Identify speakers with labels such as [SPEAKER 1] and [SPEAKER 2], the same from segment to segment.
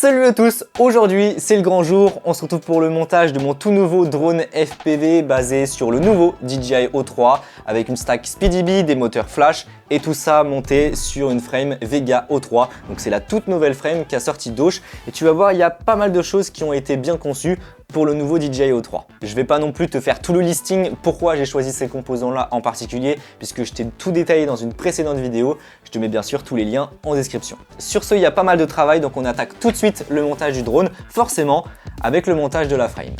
[SPEAKER 1] Salut à tous, aujourd'hui c'est le grand jour, on se retrouve pour le montage de mon tout nouveau drone FPV basé sur le nouveau DJI O3 avec une stack SpeedyBee, des moteurs flash et tout ça monté sur une frame Vega O3. Donc c'est la toute nouvelle frame qui a sorti d'Auch et tu vas voir il y a pas mal de choses qui ont été bien conçues pour le nouveau DJI O3. Je vais pas non plus te faire tout le listing, pourquoi j'ai choisi ces composants là en particulier, puisque je t'ai tout détaillé dans une précédente vidéo. Je te mets bien sûr tous les liens en description. Sur ce, il y a pas mal de travail, donc on attaque tout de suite le montage du drone, forcément avec le montage de la frame.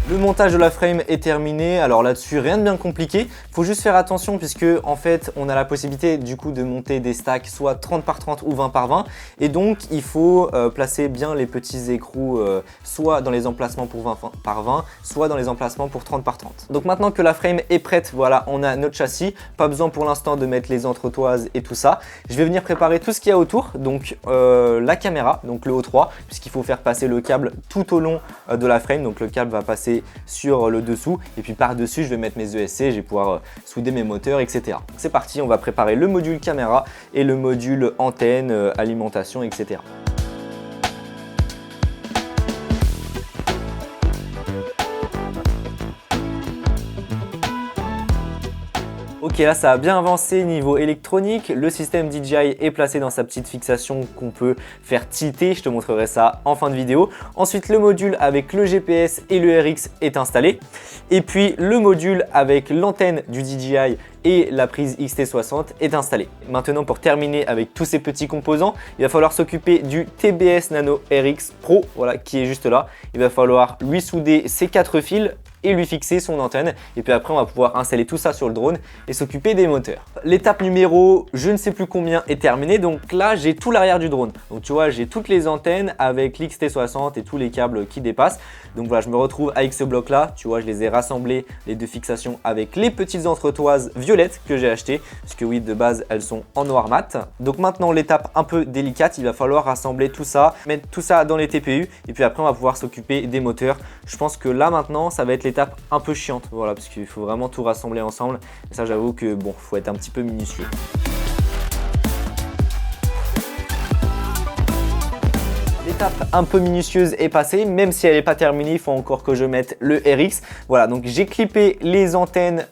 [SPEAKER 1] Le montage de la frame est terminé, alors là-dessus rien de bien compliqué, faut juste faire attention puisque en fait on a la possibilité du coup de monter des stacks soit 30 par 30 ou 20 par 20 et donc il faut placer bien les petits écrous soit dans les emplacements pour 20 par 20 soit dans les emplacements pour 30 par 30. Donc maintenant que la frame est prête, voilà, on a notre châssis, pas besoin pour l'instant de mettre les entretoises et tout ça. Je vais venir préparer tout ce qu'il y a autour, donc la caméra, donc le O3, puisqu'il faut faire passer le câble tout au long de la frame, donc le câble va passer sur le dessous et puis par dessus je vais mettre mes ESC, je vais pouvoir souder mes moteurs, etc. C'est parti, on va préparer le module caméra et le module antenne, alimentation, etc. Ok, là ça a bien avancé niveau électronique, le système DJI est placé dans sa petite fixation qu'on peut faire tilter, je te montrerai ça en fin de vidéo. Ensuite le module avec le GPS et le RX est installé et puis le module avec l'antenne du DJI et la prise XT60 est installée. Maintenant pour terminer avec tous ces petits composants, il va falloir s'occuper du TBS Nano RX Pro, voilà, qui est juste là. Il va falloir lui souder ses 4 fils et lui fixer son antenne et puis après on va pouvoir installer tout ça sur le drone et s'occuper des moteurs. L'étape numéro je ne sais plus combien est terminée, donc là j'ai tout l'arrière du drone, donc tu vois j'ai toutes les antennes avec l'XT60 et tous les câbles qui dépassent. Donc voilà, je me retrouve avec ce bloc là, tu vois je les ai rassemblés les deux fixations avec les petites entretoises violettes que j'ai achetées, puisque oui de base elles sont en noir mat. Donc maintenant l'étape un peu délicate, il va falloir rassembler tout ça, mettre tout ça dans les TPU et puis après on va pouvoir s'occuper des moteurs. Je pense que là maintenant ça va être l'étape un peu chiante, voilà, parce qu'il faut vraiment tout rassembler ensemble et ça j'avoue que bon, faut être un petit peu minutieux. L'étape un peu minutieuse est passée, même si elle n'est pas terminée, il faut encore que je mette le RX. Voilà, donc j'ai clippé les antennes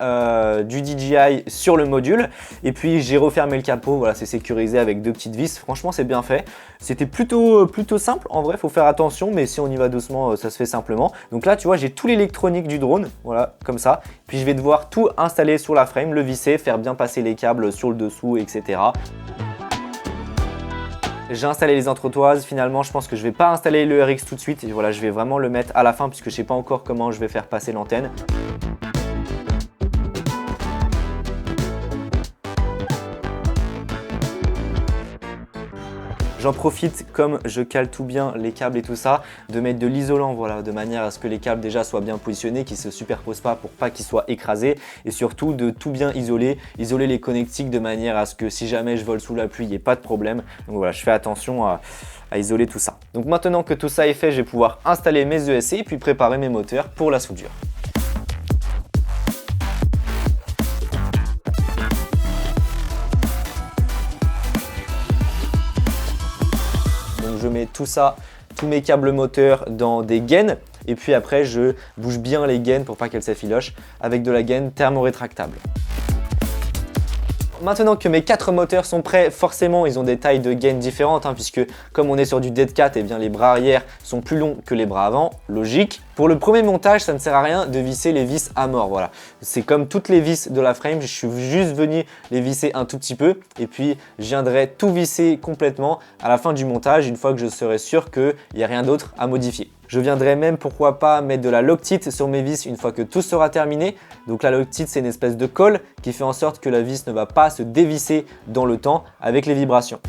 [SPEAKER 1] du DJI sur le module et puis j'ai refermé le capot. Voilà, c'est sécurisé avec 2 petites vis. Franchement, c'est bien fait. C'était plutôt simple. En vrai, il faut faire attention, mais si on y va doucement, ça se fait simplement. Donc là, tu vois, j'ai tout l'électronique du drone, voilà, comme ça. Puis je vais devoir tout installer sur la frame, le visser, faire bien passer les câbles sur le dessous, etc. J'ai installé les entretoises, finalement je pense que je vais pas installer le RX tout de suite, et voilà, je vais vraiment le mettre à la fin puisque je sais pas encore comment je vais faire passer l'antenne. J'en profite, comme je cale tout bien les câbles et tout ça, de mettre de l'isolant, voilà, de manière à ce que les câbles déjà soient bien positionnés, qu'ils ne se superposent pas pour pas qu'ils soient écrasés et surtout de tout bien isoler les connectiques de manière à ce que si jamais je vole sous la pluie, il n'y ait pas de problème. Donc voilà, je fais attention à isoler tout ça. Donc maintenant que tout ça est fait, je vais pouvoir installer mes ESC et puis préparer mes moteurs pour la soudure. Je mets tout ça, tous mes câbles moteurs dans des gaines et puis après je bouge bien les gaines pour pas qu'elles s'effilochent avec de la gaine thermorétractable. Maintenant que mes 4 moteurs sont prêts, forcément ils ont des tailles de gaines différentes puisque comme on est sur du Dead Cat, eh bien les bras arrière sont plus longs que les bras avant, logique. Pour le premier montage, ça ne sert à rien de visser les vis à mort, voilà. C'est comme toutes les vis de la frame, je suis juste venu les visser un tout petit peu et puis je viendrai tout visser complètement à la fin du montage une fois que je serai sûr qu'il n'y a rien d'autre à modifier. Je viendrai même, pourquoi pas, mettre de la Loctite sur mes vis une fois que tout sera terminé. Donc la Loctite, c'est une espèce de colle qui fait en sorte que la vis ne va pas se dévisser dans le temps avec les vibrations.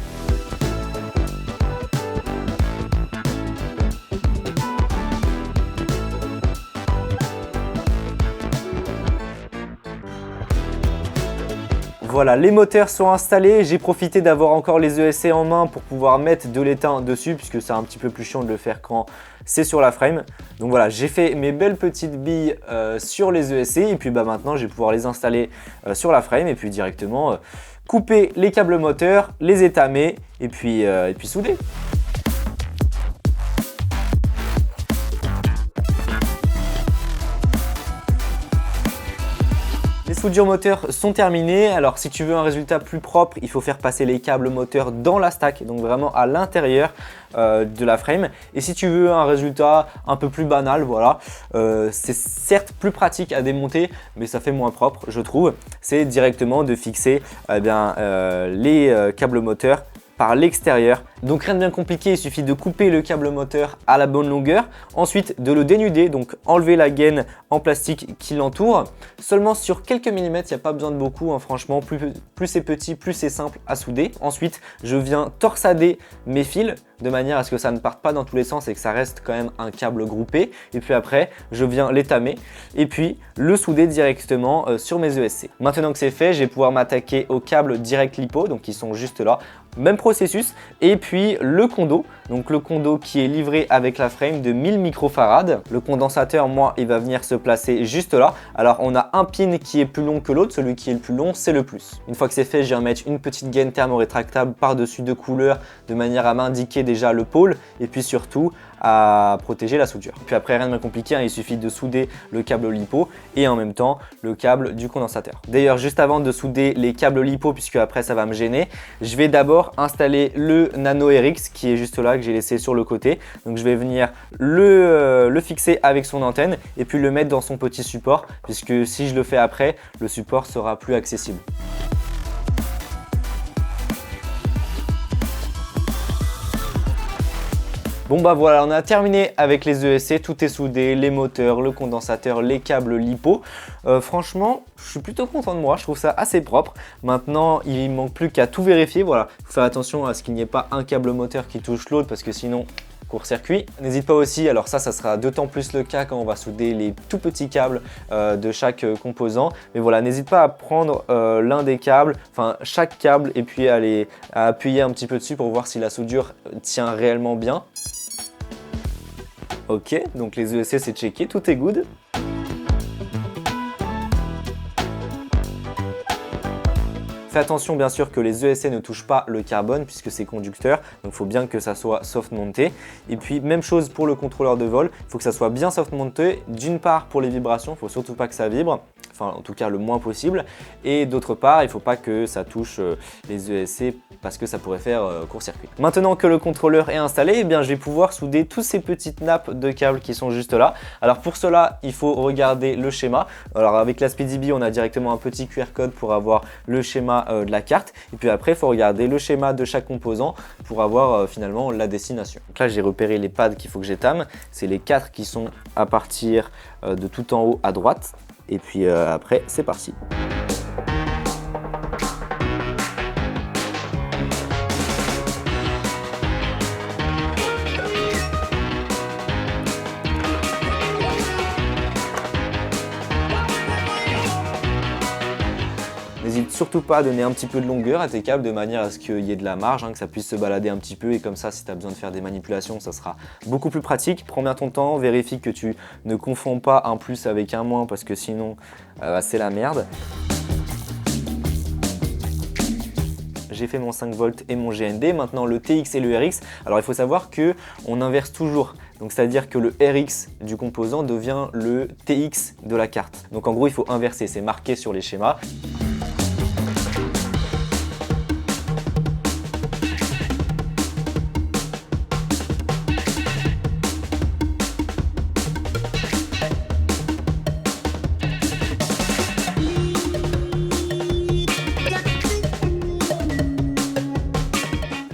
[SPEAKER 1] Voilà, les moteurs sont installés. J'ai profité d'avoir encore les ESC en main pour pouvoir mettre de l'étain dessus puisque c'est un petit peu plus chiant de le faire quand c'est sur la frame. Donc voilà, j'ai fait mes belles petites billes sur les ESC et puis maintenant je vais pouvoir les installer sur la frame et puis directement couper les câbles moteurs, les étamer et puis souder. Les soudures moteurs sont terminées. Alors si tu veux un résultat plus propre, il faut faire passer les câbles moteurs dans la stack, donc vraiment à l'intérieur de la frame. Et si tu veux un résultat un peu plus banal, voilà, c'est certes plus pratique à démonter, mais ça fait moins propre, je trouve. C'est directement de fixer les câbles moteurs par l'extérieur. Donc rien de bien compliqué, il suffit de couper le câble moteur à la bonne longueur, ensuite de le dénuder, donc enlever la gaine en plastique qui l'entoure. Seulement sur quelques millimètres, il n'y a pas besoin de beaucoup, hein, franchement, plus c'est petit, plus c'est simple à souder. Ensuite, je viens torsader mes fils de manière à ce que ça ne parte pas dans tous les sens et que ça reste quand même un câble groupé. Et puis après, je viens l'étamer et puis le souder directement sur mes ESC. Maintenant que c'est fait, je vais pouvoir m'attaquer aux câbles direct lipo, donc qui sont juste là. Même processus, et puis le condo, donc le condo qui est livré avec la frame de 1000 microfarads. Le condensateur, moi, il va venir se placer juste là. Alors on a un pin qui est plus long que l'autre, celui qui est le plus long, c'est le plus. Une fois que c'est fait, je viens mettre une petite gaine thermorétractable par-dessus de couleurs de manière à m'indiquer déjà le pôle et puis surtout à protéger la soudure. Puis après, rien de bien compliqué, hein, il suffit de souder le câble lipo et en même temps le câble du condensateur. D'ailleurs, juste avant de souder les câbles lipo, puisque après ça va me gêner, je vais d'abord installer le Nano RX qui est juste là, que j'ai laissé sur le côté. Donc je vais venir le fixer avec son antenne et puis le mettre dans son petit support, puisque si je le fais après, le support sera plus accessible. Bon bah voilà, on a terminé avec les ESC, tout est soudé, les moteurs, le condensateur, les câbles lipo. Franchement, je suis plutôt content de moi, je trouve ça assez propre. Maintenant, il manque plus qu'à tout vérifier, voilà. Il faut faire attention à ce qu'il n'y ait pas un câble moteur qui touche l'autre parce que sinon, court-circuit. N'hésite pas aussi, alors ça sera d'autant plus le cas quand on va souder les tout petits câbles de chaque composant. Mais voilà, n'hésite pas à prendre l'un des câbles, enfin chaque câble et puis à appuyer un petit peu dessus pour voir si la soudure tient réellement bien. Ok, donc les ESC c'est checké, tout est good. Fais attention bien sûr que les ESC ne touchent pas le carbone puisque c'est conducteur, donc il faut bien que ça soit soft monté. Et puis même chose pour le contrôleur de vol, il faut que ça soit bien soft monté, d'une part pour les vibrations, il ne faut surtout pas que ça vibre, enfin en tout cas le moins possible, et d'autre part il ne faut pas que ça touche les ESC parce que ça pourrait faire court-circuit. Maintenant que le contrôleur est installé, eh bien, je vais pouvoir souder toutes ces petites nappes de câbles qui sont juste là. Alors pour cela, il faut regarder le schéma. Alors avec la SpeedyBee, on a directement un petit QR code pour avoir le schéma de la carte. Et puis après, il faut regarder le schéma de chaque composant pour avoir finalement la destination. Donc là, j'ai repéré les pads qu'il faut que j'étame. C'est les 4 qui sont à partir de tout en haut à droite. Et puis après, c'est parti. N'hésite surtout pas à donner un petit peu de longueur à tes câbles de manière à ce qu'il y ait de la marge, hein, que ça puisse se balader un petit peu et comme ça si tu as besoin de faire des manipulations ça sera beaucoup plus pratique. Prends bien ton temps, vérifie que tu ne confonds pas un plus avec un moins parce que sinon c'est la merde. J'ai fait mon 5 volts et mon GND, maintenant le TX et le RX. Alors il faut savoir qu'on inverse toujours, donc c'est-à-dire que le RX du composant devient le TX de la carte. Donc en gros il faut inverser, c'est marqué sur les schémas.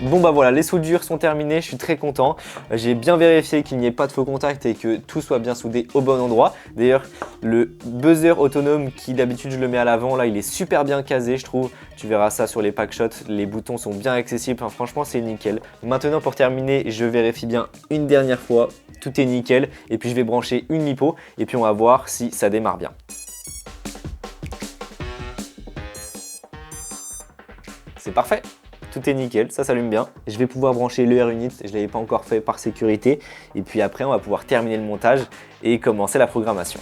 [SPEAKER 1] Bon bah voilà, les soudures sont terminées, je suis très content. J'ai bien vérifié qu'il n'y ait pas de faux contact et que tout soit bien soudé au bon endroit. D'ailleurs, le buzzer autonome qui d'habitude je le mets à l'avant, là il est super bien casé je trouve. Tu verras ça sur les pack shots, les boutons sont bien accessibles, enfin, franchement c'est nickel. Maintenant pour terminer, je vérifie bien une dernière fois, tout est nickel. Et puis je vais brancher une lipo et puis on va voir si ça démarre bien. C'est parfait! Tout est nickel, ça s'allume bien. Je vais pouvoir brancher le R-Unit, je ne l'avais pas encore fait par sécurité. Et puis après, on va pouvoir terminer le montage et commencer la programmation.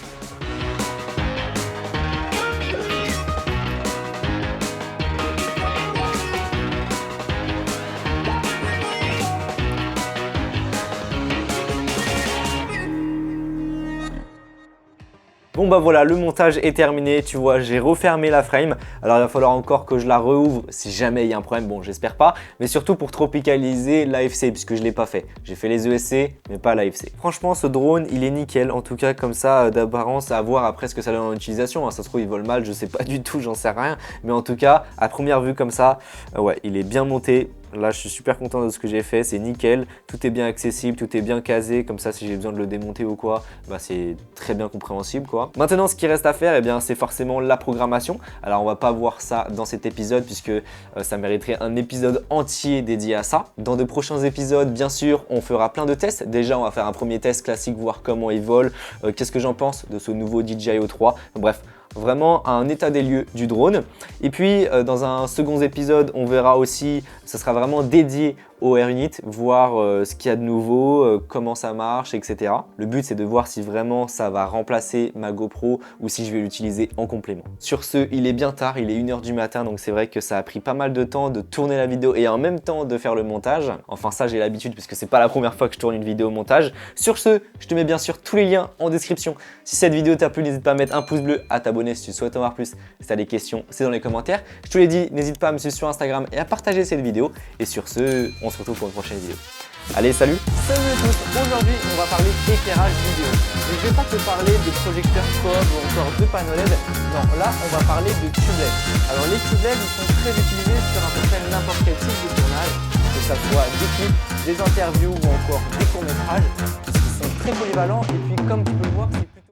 [SPEAKER 1] Bon bah voilà, le montage est terminé, tu vois, j'ai refermé la frame. Alors il va falloir encore que je la rouvre si jamais il y a un problème, bon j'espère pas, mais surtout pour tropicaliser l'AFC puisque je l'ai pas fait. J'ai fait les ESC mais pas l'AFC. Franchement ce drone il est nickel, en tout cas comme ça d'apparence, à voir après ce que ça donne en utilisation, hein. Ça se trouve il vole mal, je sais pas du tout, j'en sais rien, mais en tout cas à première vue comme ça, ouais il est bien monté. Là, je suis super content de ce que j'ai fait, c'est nickel, tout est bien accessible, tout est bien casé, comme ça si j'ai besoin de le démonter ou quoi, bah, c'est très bien compréhensible quoi. Maintenant, ce qui reste à faire, eh bien, c'est forcément la programmation. Alors, on va pas voir ça dans cet épisode puisque ça mériterait un épisode entier dédié à ça. Dans de prochains épisodes, bien sûr, on fera plein de tests. Déjà, on va faire un premier test classique, voir comment il vole, qu'est-ce que j'en pense de ce nouveau DJI O3. Bref, vraiment un état des lieux du drone. Et puis dans un second épisode, on verra aussi, ce sera vraiment dédié au Air Unit, voir ce qu'il y a de nouveau, comment ça marche, etc. Le but c'est de voir si vraiment ça va remplacer ma GoPro ou si je vais l'utiliser en complément. Sur ce, il est bien tard, il est 1 h du matin, donc c'est vrai que ça a pris pas mal de temps de tourner la vidéo et en même temps de faire le montage. Enfin ça j'ai l'habitude puisque c'est pas la première fois que je tourne une vidéo au montage. Sur ce, je te mets bien sûr tous les liens en description. Si cette vidéo t'a plu, n'hésite pas à mettre un pouce bleu, à t'abonner si tu souhaites en voir plus. Si tu as des questions, c'est dans les commentaires. Je te l'ai dit, n'hésite pas à me suivre sur Instagram et à partager cette vidéo. Et sur ce, on se retrouve pour une prochaine vidéo. Allez, salut! Salut à tous! Aujourd'hui, on va parler d'éclairage vidéo. Mais je ne vais pas te parler de projecteurs cob ou encore de panneaux LED. Non, là, on va parler de tubes LED. Alors, les tubes LED, ils sont très utilisés sur à peu près n'importe quel type de tournage, que ça soit des clips, des interviews ou encore des courts-métrages, parce qu'ils sont très polyvalents. Et puis, comme tu peux le voir, c'est